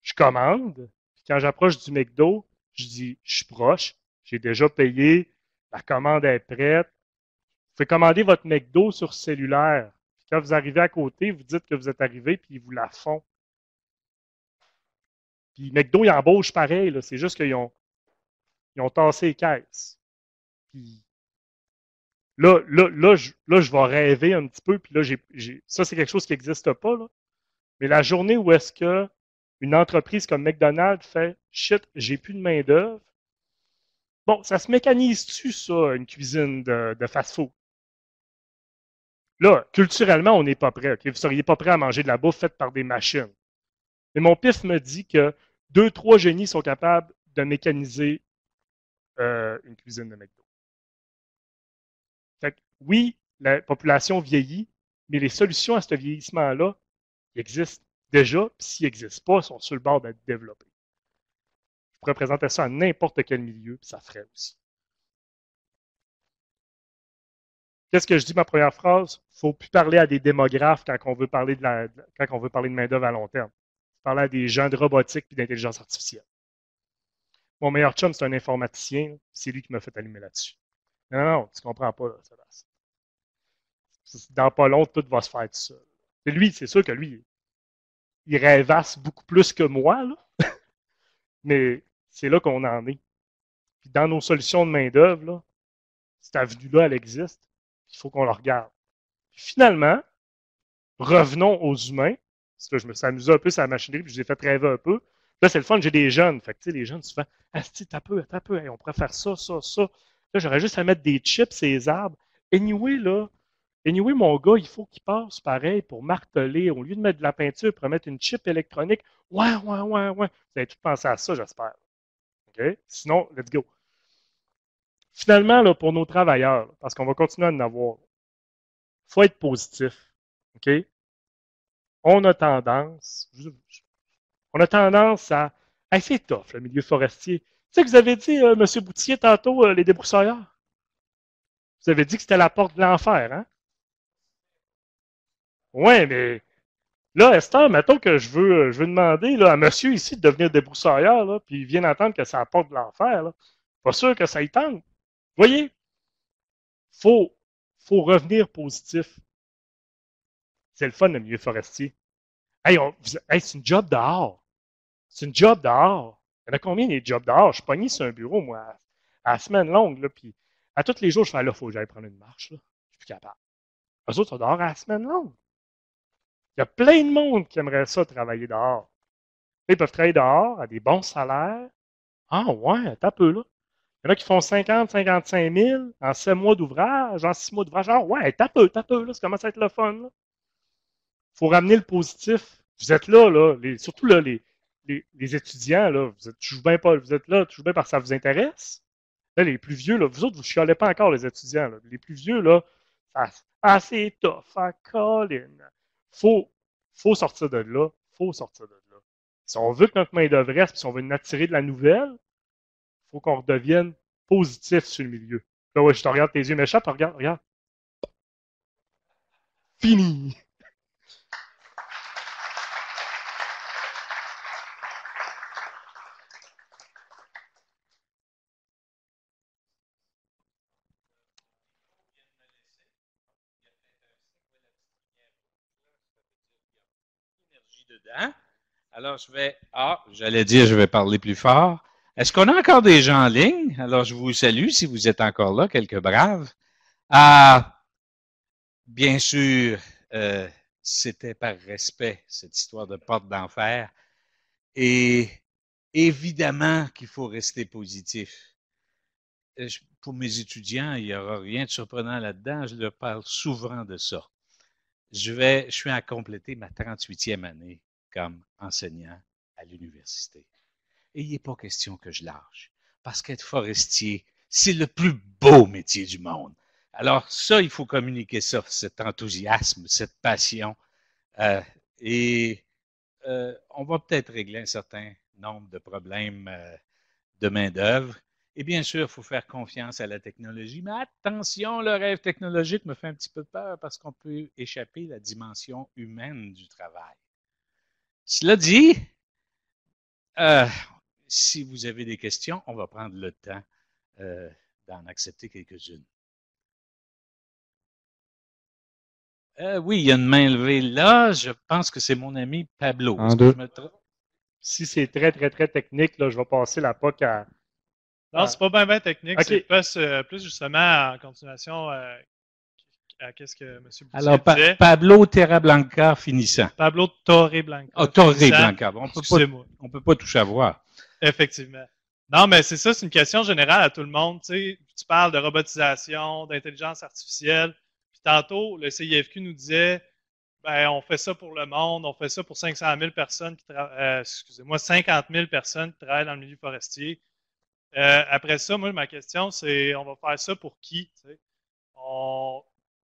Je commande, puis quand j'approche du McDo, je dis, je suis proche, j'ai déjà payé, la commande est prête. Vous pouvez commander votre McDo sur cellulaire. Puis quand vous arrivez à côté, vous dites que vous êtes arrivé, puis ils vous la font. Puis McDo, ils embauchent pareil, c'est juste qu'ils ont tassé les caisses. Puis là, je vais rêver un petit peu, puis là, ça, c'est quelque chose qui n'existe pas, là. Mais la journée où est-ce que une entreprise comme McDonald's fait shit, j'ai plus de main-d'œuvre. Bon, ça se mécanise-tu, ça, une cuisine de fast-food? Là, culturellement, on n'est pas prêt. Okay? Vous ne seriez pas prêt à manger de la bouffe faite par des machines. Mais mon pif me dit que 2-3 génies sont capables de mécaniser une cuisine de McDo. Fait que, oui, la population vieillit, mais les solutions à ce vieillissement-là existent déjà, puis s'ils n'existent pas, ils sont sur le bord d'être développés. Je pourrais présenter ça à n'importe quel milieu, puis ça ferait aussi. Qu'est-ce que je dis, ma première phrase? Il ne faut plus parler à des démographes quand on veut parler de main-d'œuvre à long terme. Il faut parler à des gens de robotique et d'intelligence artificielle. Mon meilleur chum, c'est un informaticien. C'est lui qui m'a fait allumer là-dessus. Non, tu ne comprends pas, là, Sébastien. Dans pas long, tout va se faire tout seul. Et lui, c'est sûr que lui, il rêvasse beaucoup plus que moi, là. Mais c'est là qu'on en est. Puis dans nos solutions de main-d'œuvre, cette avenue-là, elle existe. Il faut qu'on la regarde. Puis finalement, revenons aux humains. Parce que je me suis amusé un peu sur la machinerie, puis je les ai fait rêver un peu. Là, c'est le fun, j'ai des jeunes. Fait que, tu sais, les jeunes, souvent, t'as peu, hey, on pourrait faire ça, ça, ça. Là, j'aurais juste à mettre des chips ces arbres. Anyway, mon gars, il faut qu'il passe pareil pour marteler. Au lieu de mettre de la peinture, pour mettre une chip électronique. Ouais. Vous avez tout pensé à ça, j'espère. OK? Sinon, let's go. Finalement, là, pour nos travailleurs, parce qu'on va continuer à en avoir, il faut être positif. OK? On a tendance à. Hey, c'est tough, le milieu forestier. Tu sais que vous avez dit, M. Boutier, tantôt, les débroussailleurs? Vous avez dit que c'était la porte de l'enfer, hein? Ouais, mais là, Esther, mettons que je veux demander là, à monsieur ici de devenir débroussailleur, là, puis il vient d'entendre que c'est la porte de l'enfer. Là. Pas sûr que ça y tente. Vous voyez, faut, faut revenir positif. C'est le fun, le milieu forestier. Hey, c'est une job dehors. C'est une job dehors. Il y en a combien des jobs dehors? Je suis pogné sur un bureau, moi, à la semaine longue, là, puis à tous les jours, je fais là, il faut que j'aille prendre une marche. Là. Je suis plus capable. Eux autres sont dehors à la semaine longue. Il y a plein de monde qui aimerait ça travailler dehors. Ils peuvent travailler dehors à des bons salaires. Ah ouais, t'as peu là. Il y en a qui font 50, 55 000 en 7 mois d'ouvrage, en 6 mois d'ouvrage. Ah ouais, t'as peu, là, ça commence à être le fun. Il faut ramener le positif. Vous êtes là, surtout là, les étudiants, là, vous êtes toujours bien pas, vous êtes là toujours bien parce que ça vous intéresse. Là, les plus vieux, là, vous autres, vous ne chialez pas encore, les étudiants. Là. Les plus vieux, là, c'est tough, Colin. Faut, faut sortir de là. Faut sortir de là. Si on veut que notre main-d'œuvre reste, si on veut attirer de la nouvelle, il faut qu'on redevienne positif sur le milieu. Là, ouais, je te regarde tes yeux méchants, regarde. Fini! Dedans. Alors, j'allais dire, je vais parler plus fort. Est-ce qu'on a encore des gens en ligne? Alors, je vous salue si vous êtes encore là, quelques braves. Ah, bien sûr, c'était par respect, cette histoire de porte d'enfer. Et évidemment qu'il faut rester positif. Pour mes étudiants, il n'y aura rien de surprenant là-dedans. Je leur parle souvent de ça. Je suis à compléter ma 38e année comme enseignant à l'université. Et il n'est pas question que je lâche. Parce qu'être forestier, c'est le plus beau métier du monde. Alors ça, il faut communiquer ça, cet enthousiasme, cette passion. Et on va peut-être régler un certain nombre de problèmes de main-d'œuvre. Et bien sûr, il faut faire confiance à la technologie. Mais attention, le rêve technologique me fait un petit peu peur parce qu'on peut échapper à la dimension humaine du travail. Cela dit, euh, si vous avez des questions, on va prendre le temps d'en accepter quelques-unes. Oui, il y a une main levée là. Je pense que c'est mon ami Pablo. Est-ce que je me trompe? Si c'est très, très, très technique, là, je vais passer la POC à. Non, c'est pas bien technique. Okay. C'est plus justement en continuation à qu'est-ce que M. Boutier Alors, disait. Pablo Terrablanca finissant. Pablo Torreblanca. Oh, Torreblanca. On ne peut pas tout savoir. Effectivement. Non, mais c'est ça, c'est une question générale à tout le monde. Tu parles de robotisation, d'intelligence artificielle. Puis tantôt, le CIFQ nous disait, ben, on fait ça pour le monde, on fait ça pour 500 000 personnes qui travaillent, 50 000 personnes qui travaillent dans le milieu forestier. Après ça, moi, ma question, c'est, on va faire ça pour qui?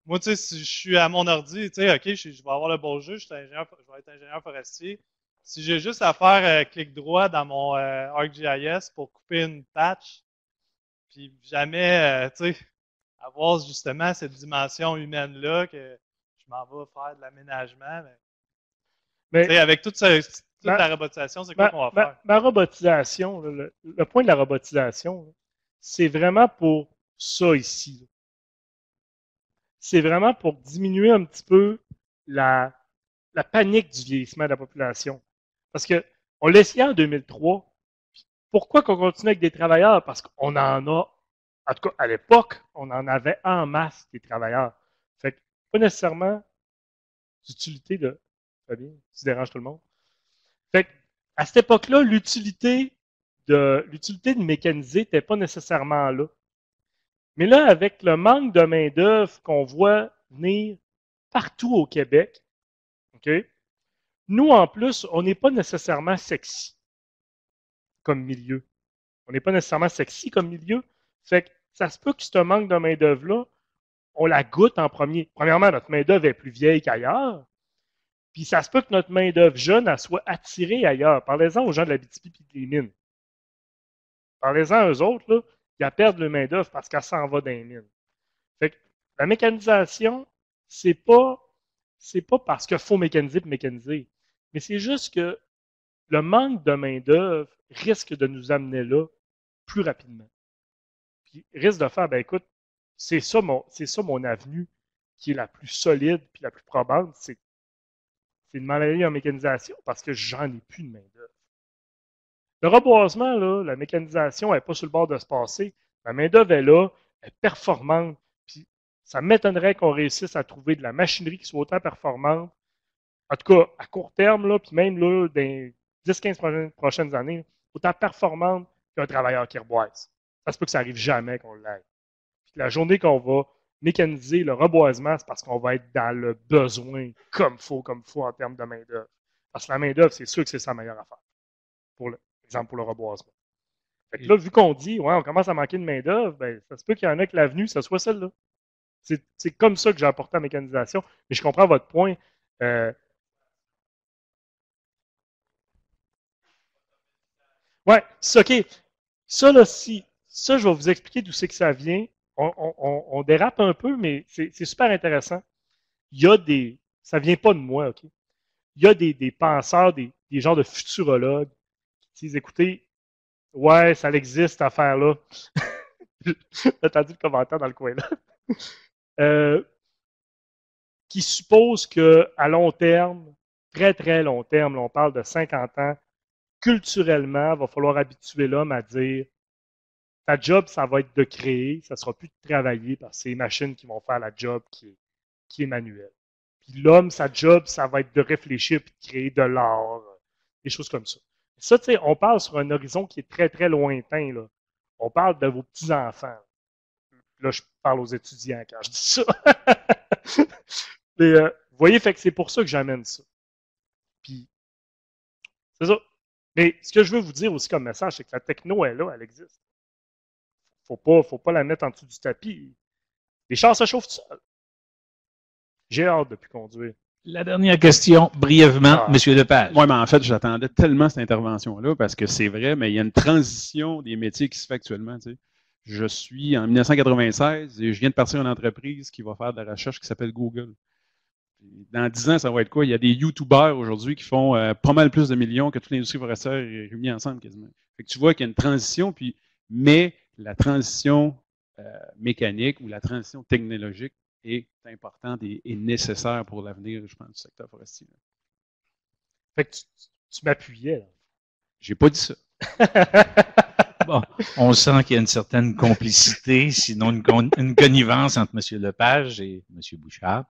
Moi, tu sais, si je suis à mon ordi, tu sais, OK, je vais avoir le beau jeu, je vais être ingénieur forestier. Si j'ai juste à faire clic droit dans mon ArcGIS pour couper une patch, puis jamais, tu sais, avoir justement cette dimension humaine-là que je m'en vais faire de l'aménagement. Tu sais, avec toute la robotisation, c'est quoi qu'on va faire? Ma robotisation, là, le point de la robotisation, là, c'est vraiment pour ça ici. Là. C'est vraiment pour diminuer un petit peu la panique du vieillissement de la population. Parce que on l'a essayé en 2003. Pourquoi qu'on continue avec des travailleurs? Parce qu'on en a, en tout cas à l'époque, on en avait en masse des travailleurs. Fait que pas nécessairement d'utilité de. Très bien, ça dérange tout le monde. Fait que, à cette époque-là, l'utilité de mécaniser n'était pas nécessairement là. Mais là, avec le manque de main-d'œuvre qu'on voit venir partout au Québec, OK? Nous, en plus, on n'est pas nécessairement sexy comme milieu. On n'est pas nécessairement sexy comme milieu. Fait que ça se peut que ce manque de main-d'œuvre-là, on la goûte en premier. Premièrement, notre main-d'œuvre est plus vieille qu'ailleurs. Puis ça se peut que notre main-d'œuvre jeune, elle soit attirée ailleurs. Parlez-en aux gens de la BTP et des mines. Parlez-en à eux autres, là, ils perdent le main-d'œuvre parce qu'elle s'en va dans les mines. Fait que la mécanisation, c'est pas parce qu'il faut mécaniser pour mécaniser. Mais c'est juste que le manque de main-d'œuvre risque de nous amener là plus rapidement. Puis risque de faire, ben écoute, c'est ça mon avenue qui est la plus solide puis la plus probable, c'est de m'en aller en mécanisation parce que j'en ai plus de main-d'œuvre. Le reboisement, là, la mécanisation n'est pas sur le bord de se passer. La main-d'œuvre est là, elle est performante, puis ça m'étonnerait qu'on réussisse à trouver de la machinerie qui soit autant performante, en tout cas à court terme, là, puis même là, dans les 10-15 prochaines années, autant performante qu'un travailleur qui reboise. Ça se peut que ça arrive jamais qu'on l'aille. La journée qu'on va mécaniser le reboisement, c'est parce qu'on va être dans le besoin comme faut en termes de main-d'œuvre. Parce que la main-d'œuvre, c'est sûr que c'est sa meilleure affaire. Pour exemple, pour le reboisement. Fait que là, vu qu'on dit, ouais, on commence à manquer de main-d'œuvre, ben, ça se peut qu'il y en a que l'avenue, ce soit celle-là. C'est comme ça que j'ai apporté la mécanisation. Mais je comprends votre point. Ouais, c'est OK. Ça, là, ça, je vais vous expliquer d'où c'est que ça vient. On dérape un peu, mais c'est super intéressant. Il y a des. Ça vient pas de moi, OK? Il y a des penseurs, des genres de futurologues qui disent, écoutez, ouais, ça existe, cette affaire-là. J'ai entendu le commentaire dans le coin là. Qui suppose qu'à long terme, très très long terme, là, on parle de 50 ans, culturellement, il va falloir habituer l'homme à dire ta job, ça va être de créer, ça ne sera plus de travailler parce que c'est les machines qui vont faire la job qui est manuelle. Puis l'homme, sa job, ça va être de réfléchir et de créer de l'art, des choses comme ça. Ça, tu sais, on parle sur un horizon qui est très, très lointain. Là. On parle de vos petits-enfants. Là, je parle aux étudiants quand je dis ça. Mais, vous voyez, fait que c'est pour ça que j'amène ça. Puis, c'est ça. Mais ce que je veux vous dire aussi comme message, c'est que la techno est là, elle existe. Faut pas la mettre en dessous du tapis. Les chars se chauffent tout seuls. J'ai hâte de plus conduire. La dernière question, brièvement, M. Lepage. Oui, mais en fait, j'attendais tellement cette intervention-là parce que c'est vrai, mais il y a une transition des métiers qui se fait actuellement. Tu sais. Je suis en 1996 et je viens de partir une entreprise qui va faire de la recherche qui s'appelle Google. Dans 10 ans, ça va être quoi? Il y a des YouTubers aujourd'hui qui font pas mal plus de millions que toute l'industrie forestière réunie ensemble quasiment. Fait que tu vois qu'il y a une transition, mais la transition mécanique ou la transition technologique est importante et nécessaire pour l'avenir, je pense, du secteur forestier. Fait que tu m'appuyais. Là. J'ai pas dit ça. Bon, on sent qu'il y a une certaine complicité, sinon une connivence entre M. Lepage et M. Bouchard.